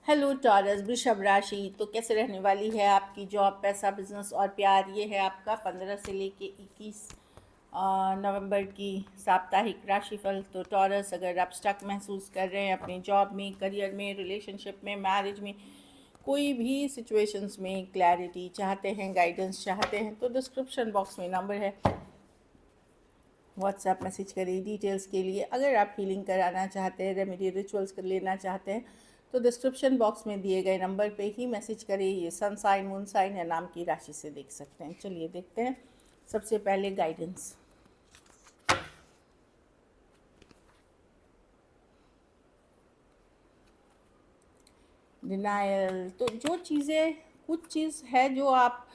Hello taurus वृषभ राशि। तो कैसे रहने वाली है आपकी जॉब, पैसा, बिजनेस और प्यार। ये है आपका 15 से लेके 21 नवंबर की साप्ताहिक राशिफल। तो टॉरस, अगर आप स्टक महसूस कर रहे हैं अपनी जॉब में, करियर में, रिलेशनशिप में, मैरिज में, कोई भी सिचुएशंस में क्लैरिटी चाहते हैं, गाइडेंस चाहते हैं, तो डिस्क्रिप्शन बॉक्स में नंबर है, व्हाट्सएप मैसेज करिए डिटेल्स के लिए। अगर आप हीलिंग कराना चाहते हैं, रेमेडी रिचुअल्स कर लेना चाहते हैं, तो डिस्क्रिप्शन बॉक्स में दिए गए नंबर पे ही मैसेज करिए। ये सन साइन, मून साइन या नाम की राशि से देख सकते हैं। चलिए देखते हैं। सबसे पहले गाइडेंस। डिनायल, तो जो चीज़ें, कुछ चीज़ है जो आप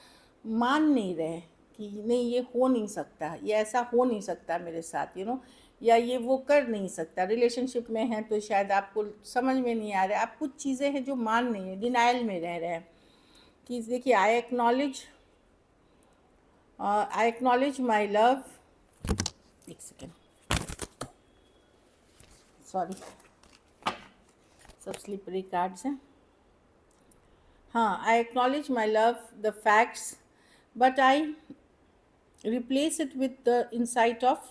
मान नहीं रहे कि नहीं ये हो नहीं सकता, ये ऐसा हो नहीं सकता मेरे साथ, या ये वो कर नहीं सकता। रिलेशनशिप में है तो शायद आपको समझ में नहीं आ रहा है, आप कुछ चीज़ें हैं जो मान नहीं है, डिनाइल में रह रहे हैं कि देखिए, आई एक्नॉलेज माई लव। एक सेकेंड, सॉरी, सब स्लिपरी कार्ड्स हैं। हाँ, I acknowledge my love the facts, but I replace it with the insight of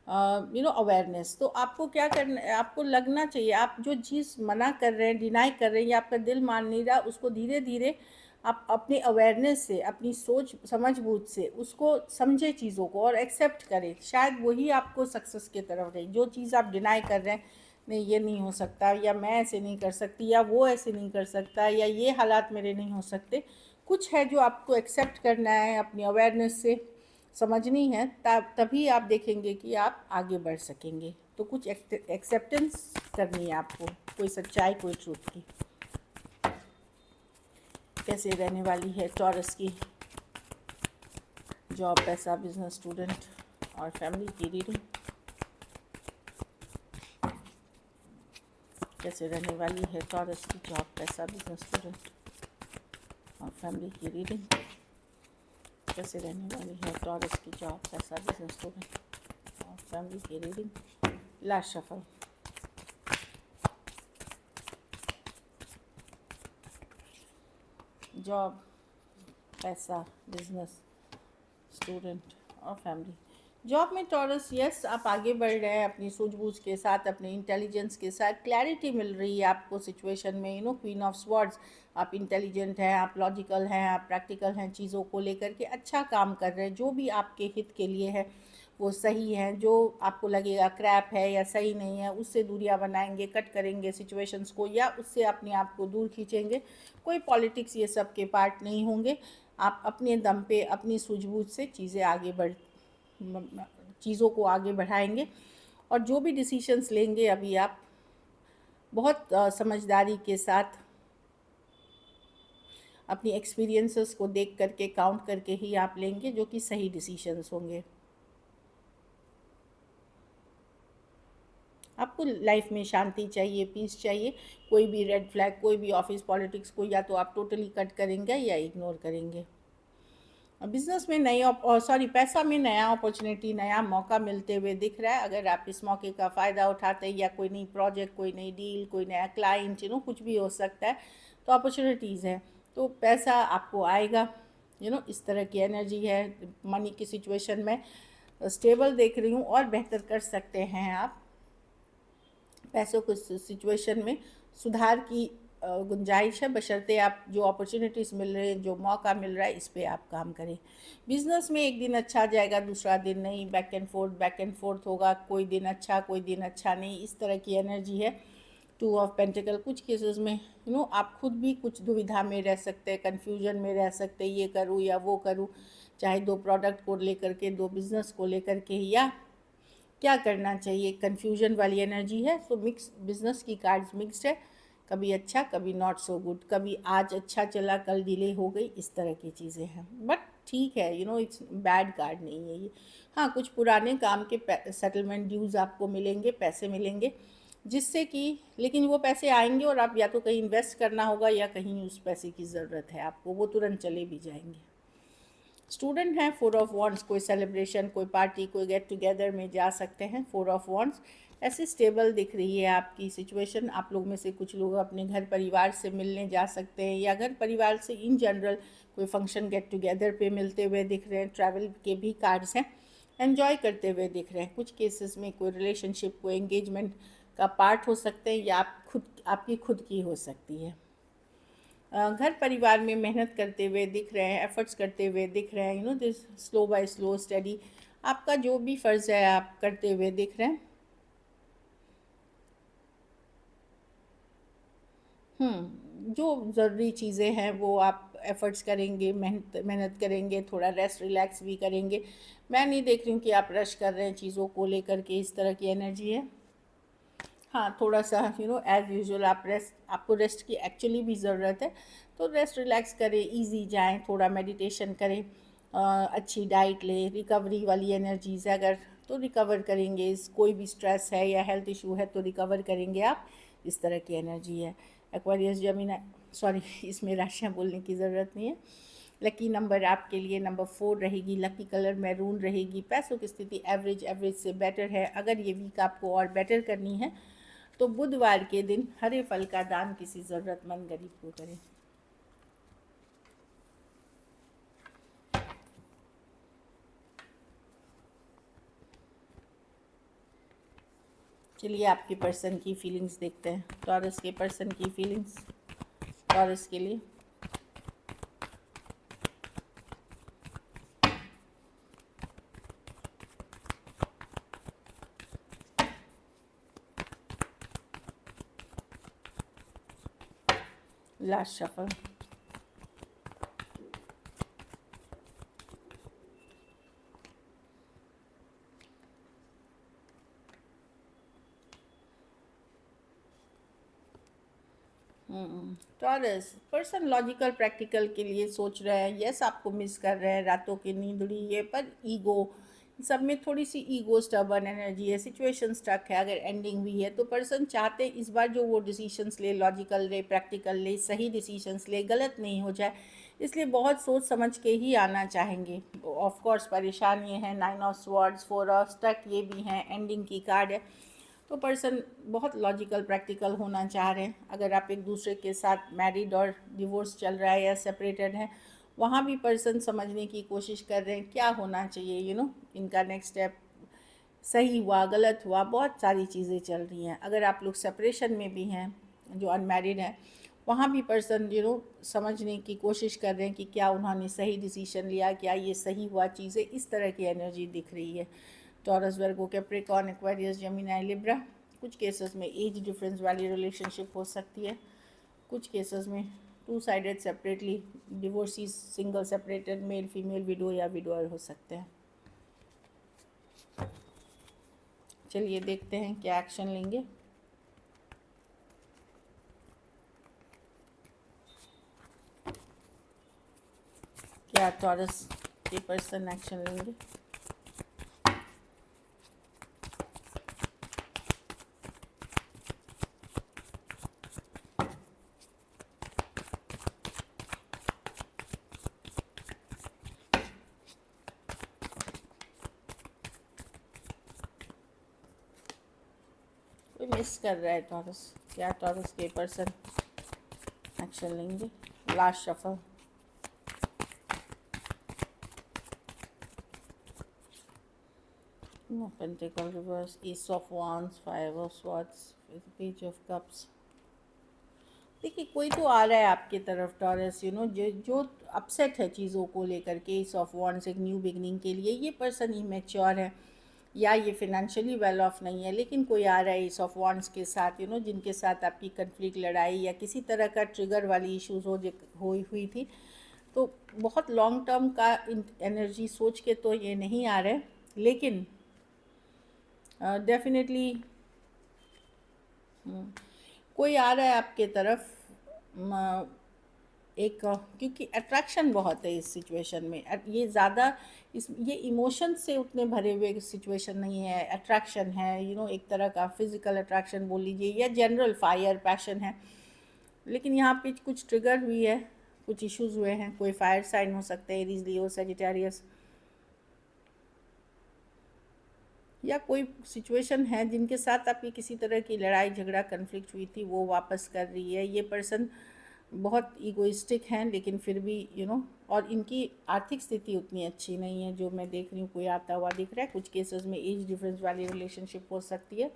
awareness. तो आपको क्या करना है, आपको लगना चाहिए आप जो चीज़ मना कर रहे हैं, डिनाई कर रहे हैं, या आपका दिल मान नहीं रहा, उसको धीरे धीरे आप अपनी अवेयरनेस से, अपनी सोच समझ बूझ से उसको समझे चीज़ों को और एक्सेप्ट करें। शायद वही आपको सक्सेस की तरफ ले। जो चीज़ आप डिनाई कर रहे हैं, नहीं ये नहीं हो सकता, या मैं ऐसे नहीं कर सकती, या वो ऐसे नहीं कर सकता, या ये हालात मेरे नहीं हो सकते, कुछ है जो आपको एक्सेप्ट करना है, अपनी अवेयरनेस से समझनी है, तभी आप देखेंगे कि आप आगे बढ़ सकेंगे। तो कुछ एक्सेप्टेंस करनी है आपको, कोई सच्चाई, कोई ट्रूथ की। कैसे रहने वाली है टॉरस की जॉब, पैसा, बिजनेस, स्टूडेंट और फैमिली की रीडिंग। कैसे रहने वाली है टॉरस की जॉब, पैसा, बिजनेस, स्टूडेंट और फैमिली की रीडिंग। कैसे रहने वाली है टॉरस की जॉब, पैसा, बिजनेस, स्टूडेंट और फैमिली की रीडिंग। Last shuffle. जॉब, पैसा, बिजनेस, स्टूडेंट और फैमिली। जॉब में टॉरस, यस, आप आगे बढ़ रहे हैं अपनी सूझबूझ के साथ, अपने इंटेलिजेंस के साथ। क्लैरिटी मिल रही है आपको सिचुएशन में, क्वीन ऑफ स्वॉर्ड्स। आप इंटेलिजेंट हैं, आप लॉजिकल हैं, आप प्रैक्टिकल हैं, चीज़ों को लेकर के अच्छा काम कर रहे हैं। जो भी आपके हित के लिए है वो सही है। जो आपको लगेगा क्रैप है या सही नहीं है, उससे दूरियां बनाएंगे, कट करेंगे सिचुएशंस को, या उससे अपने आप को दूर खींचेंगे। कोई पॉलिटिक्स ये सब के पार्ट नहीं होंगे। आप अपने दम पे, अपनी सूझबूझ से चीज़ों को आगे बढ़ाएंगे। और जो भी डिसीशंस लेंगे अभी आप बहुत समझदारी के साथ, अपनी एक्सपीरियंसेस को देख करके, काउंट करके ही आप लेंगे, जो कि सही डिसीशंस होंगे। आपको लाइफ में शांति चाहिए, पीस चाहिए। कोई भी रेड फ्लैग, कोई भी ऑफिस पॉलिटिक्स को या तो आप टोटली कट करेंगे या इग्नोर करेंगे। बिजनेस में पैसा में नया अपॉर्चुनिटी, नया मौका मिलते हुए दिख रहा है। अगर आप इस मौके का फ़ायदा उठाते हैं, या कोई नई प्रोजेक्ट, कोई नई डील, कोई नया क्लाइंट, कुछ भी हो सकता है, तो अपॉर्चुनिटीज़ हैं, तो पैसा आपको आएगा। इस तरह की एनर्जी है। मनी की सिचुएशन में स्टेबल देख रही हूँ, और बेहतर कर सकते हैं आप। पैसों को सिचुएशन में सुधार की गुंजाइश है, बशर्ते आप जो अपॉर्चुनिटीज़ मिल रहे हैं, जो मौका मिल रहा है, इस पे आप काम करें। बिजनेस में एक दिन अच्छा जाएगा, दूसरा दिन नहीं, बैक एंड फोर्थ होगा। कोई दिन अच्छा, कोई दिन अच्छा नहीं, इस तरह की एनर्जी है। 2 ऑफ पेंटिकल। कुछ केसेस में आप खुद भी कुछ दुविधा में रह सकते हैं, कन्फ्यूजन में रह सकते हैं, ये करूँ या वो करूँ, चाहे 2 प्रोडक्ट को लेकर के, 2 बिज़नेस को लेकर के, या क्या करना चाहिए। कन्फ्यूजन वाली एनर्जी है। सो मिक्स, बिजनेस की कार्ड्स मिक्स्ड है, कभी अच्छा, कभी नॉट सो गुड, कभी आज अच्छा चला, कल डिले हो गई, इस तरह की चीज़ें हैं। बट ठीक है, इट्स बैड कार्ड नहीं है ये। हाँ, कुछ पुराने काम के सेटलमेंट ड्यूज़ आपको मिलेंगे, पैसे मिलेंगे, जिससे कि, लेकिन वो पैसे आएंगे और आप या तो कहीं इन्वेस्ट करना होगा, या कहीं उस पैसे की ज़रूरत है आपको, वो तुरंत चले भी जाएंगे। स्टूडेंट हैं, 4 ऑफ वॉन्ड्स। कोई सेलिब्रेशन, कोई पार्टी, कोई गेट टुगेदर में जा सकते हैं। 4 ऑफ वॉन्ड्स। ऐसे स्टेबल दिख रही है आपकी सिचुएशन। आप लोग में से कुछ लोग अपने घर परिवार से मिलने जा सकते हैं, या घर परिवार से इन जनरल कोई फंक्शन गेट टुगेदर पे मिलते हुए दिख रहे हैं। ट्रैवल के भी कार्ड्स हैं, एन्जॉय करते हुए दिख रहे हैं। कुछ केसेस में कोई रिलेशनशिप, कोई एंगेजमेंट का पार्ट हो सकते हैं, या आपकी खुद की हो सकती है। घर परिवार में मेहनत करते हुए दिख रहे हैं, एफर्ट्स करते हुए दिख रहे हैं, this slow by slow study आपका जो भी फ़र्ज़ है आप करते हुए दिख रहे हैं। जो ज़रूरी चीज़ें हैं वो आप एफ़र्ट्स करेंगे, मेहनत मेहनत करेंगे, थोड़ा रेस्ट रिलैक्स भी करेंगे। मैं नहीं देख रही हूँ कि आप रश कर रहे हैं चीज़ों को लेकर के, इस तरह की एनर्जी है। हाँ, थोड़ा सा एज़ यूजुअल आप आपको रेस्ट की एक्चुअली भी ज़रूरत है, तो रेस्ट रिलैक्स करें, इजी जाएं, थोड़ा मेडिटेशन करें, अच्छी डाइट लें, रिकवरी वाली एनर्जीज़ है अगर, तो रिकवर करेंगे। कोई भी स्ट्रेस है या हेल्थ इशू है तो रिकवर करेंगे आप, इस तरह की एनर्जी है। एक्वेरियस जेमिनी, सॉरी इसमें राशियाँ बोलने की ज़रूरत नहीं है। लकी नंबर आपके लिए नंबर 4 रहेगी, लकी कलर मैरून रहेगी। पैसों की स्थिति एवरेज एवरेज से बेटर है। अगर ये वीक आपको और बेटर करनी है तो बुधवार के दिन हरे फल का दान किसी ज़रूरतमंद गरीब को करें। चलिए आपके पर्सन की फीलिंग्स देखते हैं। टॉरस के पर्सन की फीलिंग्स टॉरस के लिए। Last shuffle. Taurus person logical practical के लिए सोच रहे हैं। यस, आपको मिस कर रहे हैं, रातों की नींद उड़ी है, पर ईगो सब में थोड़ी सी ईगो स्टबर्न एनर्जी है। सिचुएशन स्टक है, अगर एंडिंग हुई है तो पर्सन चाहते इस बार जो वो डिसीशंस ले, लॉजिकल ले, प्रैक्टिकल ले, सही डिसीशंस ले, गलत नहीं हो जाए, इसलिए बहुत सोच समझ के ही आना चाहेंगे। ऑफ कोर्स परेशान ये हैं, 9 ऑफ स्वॉर्ड्स, 4 ऑफ स्टक ये भी हैं, एंडिंग की कार्ड है। तो पर्सन बहुत लॉजिकल प्रैक्टिकल होना चाह रहे हैं। अगर आप एक दूसरे के साथ मैरिड और डिवोर्स चल रहा है या सेपरेटेड है, वहाँ भी पर्सन समझने की कोशिश कर रहे हैं क्या होना चाहिए, इनका नेक्स्ट स्टेप सही हुआ, गलत हुआ, बहुत सारी चीज़ें चल रही हैं। अगर आप लोग सेपरेशन में भी हैं, जो अनमैरिड हैं, वहाँ भी पर्सन समझने की कोशिश कर रहे हैं कि क्या उन्होंने सही डिसीजन लिया, क्या ये सही हुआ, चीज़ें इस तरह की एनर्जी दिख रही है। Taurus, Virgo, Capricorn, Aquarius, Gemini, Libra. कुछ केसेस में एज डिफरेंस वाली रिलेशनशिप हो सकती है। कुछ केसेस में two sided separately divorcees, single separated, male female, widow या विडोअर हो सकते हैं। चलिए देखते हैं क्या एक्शन लेंगे। क्या टॉरस के पर्सन एक्शन लेंगे। कोई मिस कर रहा है टॉरस, क्या टॉरस के पर्सन एक्शन लेंगे। Last shuffle. Pentacle reverse, is of wands, 5 of swords, page of cups. देखिए कोई तो आ रहा है आपकी तरफ टॉरस, जो अपसेट है चीज़ों को लेकर के। ईस ऑफ वांड्स एक न्यू बिगनिंग के लिए, ये पर्सन इमेच्योर है या ये फिनेंशियली वेल ऑफ नहीं है, लेकिन कोई आ रहा है इस ऑफ वांड्स के साथ, जिनके साथ आपकी कन्फ्लिक्ट, लड़ाई या किसी तरह का ट्रिगर वाली इश्यूज हुई थी। तो बहुत लॉन्ग टर्म का एनर्जी सोच के तो ये नहीं आ रहे, लेकिन डेफिनेटली कोई आ रहा है आपके तरफ। एक क्योंकि अट्रैक्शन बहुत है इस सिचुएशन में, ये ज़्यादा ये इमोशन से उतने भरे हुए सिचुएशन नहीं है, अट्रैक्शन है, एक तरह का फिज़िकल अट्रैक्शन बोल लीजिए, या जनरल फायर पैशन है। लेकिन यहाँ पे कुछ ट्रिगर हुई है, कुछ इश्यूज हुए हैं। कोई फायर साइन हो सकता है, एरीज, लियो, सजिटेरियस, या कोई सिचुएशन है जिनके साथ आपकी किसी तरह की लड़ाई झगड़ा कन्फ्लिक्ट हुई थी, वो वापस कर रही है। ये पर्सन बहुत ईगोइस्टिक हैं, लेकिन फिर भी और इनकी आर्थिक स्थिति उतनी अच्छी नहीं है जो मैं देख रही हूँ। कोई आता हुआ दिख रहा है। कुछ केसेस में एज डिफरेंस वाली रिलेशनशिप हो सकती है,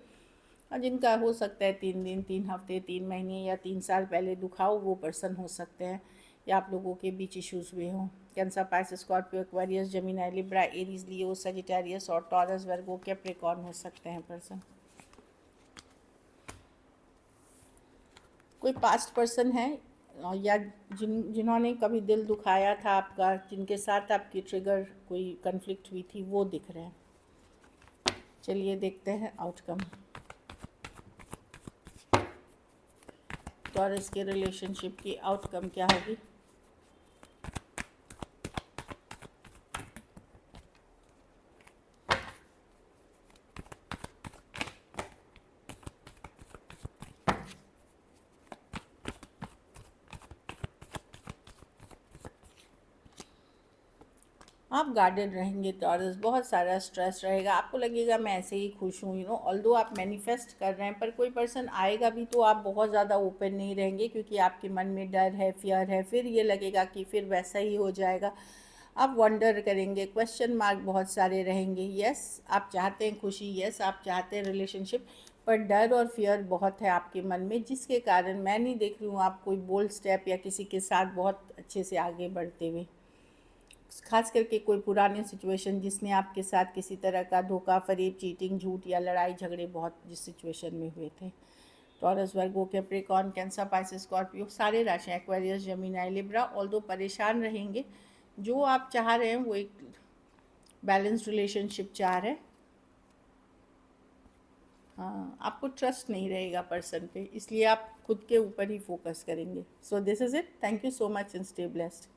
और जिनका हो सकता है 3 दिन 3 हफ्ते 3 महीने या 3 साल पहले दुखाओ वो पर्सन हो सकते हैं, या आप लोगों के बीच इश्यूज़ हुए हों। Cancer, Pisces, Scorpio, Aquarius, Gemini, Libra, Aries, Leo, Sagittarius और टॉरस, वर्गो, कैप्रिकॉर्न हो सकते हैं पर्सन। कोई पास्ट पर्सन है या जिन्होंने कभी दिल दुखाया था आपका, जिनके साथ आपकी ट्रिगर कोई कन्फ्लिक्ट हुई थी, वो दिख रहे हैं। चलिए देखते हैं आउटकम। टॉरस के रिलेशनशिप की आउटकम क्या होगी। आप गार्डेड रहेंगे टॉरस, बहुत सारा स्ट्रेस रहेगा, आपको लगेगा मैं ऐसे ही खुश हूँ, ऑल्दो आप मैनिफेस्ट कर रहे हैं, पर कोई पर्सन आएगा भी तो आप बहुत ज़्यादा ओपन नहीं रहेंगे, क्योंकि आपके मन में डर है, फियर है। फिर ये लगेगा कि फिर वैसा ही हो जाएगा। आप वंडर करेंगे, क्वेश्चन मार्क बहुत सारे रहेंगे। यस, आप चाहते हैं खुशी, यस आप चाहते हैं रिलेशनशिप, पर डर और फियर बहुत है आपके मन में, जिसके कारण मैं नहीं देख रही हूँ आप कोई बोल्ड स्टेप या किसी के साथ बहुत अच्छे से आगे बढ़ते हुए। खास करके कोई पुराने सिचुएशन जिसने आपके साथ किसी तरह का धोखा, फरेब, चीटिंग, झूठ या लड़ाई झगड़े बहुत जिस सिचुएशन में हुए थे। Taurus, Virgo, Capricorn, cancer, Pisces, Scorpio, सारे राशि, एक्वेरियस, जेमिनी, लिब्रा, ऑल्दो परेशान रहेंगे। जो आप चाह रहे हैं वो एक बैलेंस्ड रिलेशनशिप चाह रहे हैं। हाँ, आपको ट्रस्ट नहीं रहेगा पर्सन पे, इसलिए आप खुद के ऊपर ही फोकस करेंगे। So this is it. Thank you so much and stay blessed.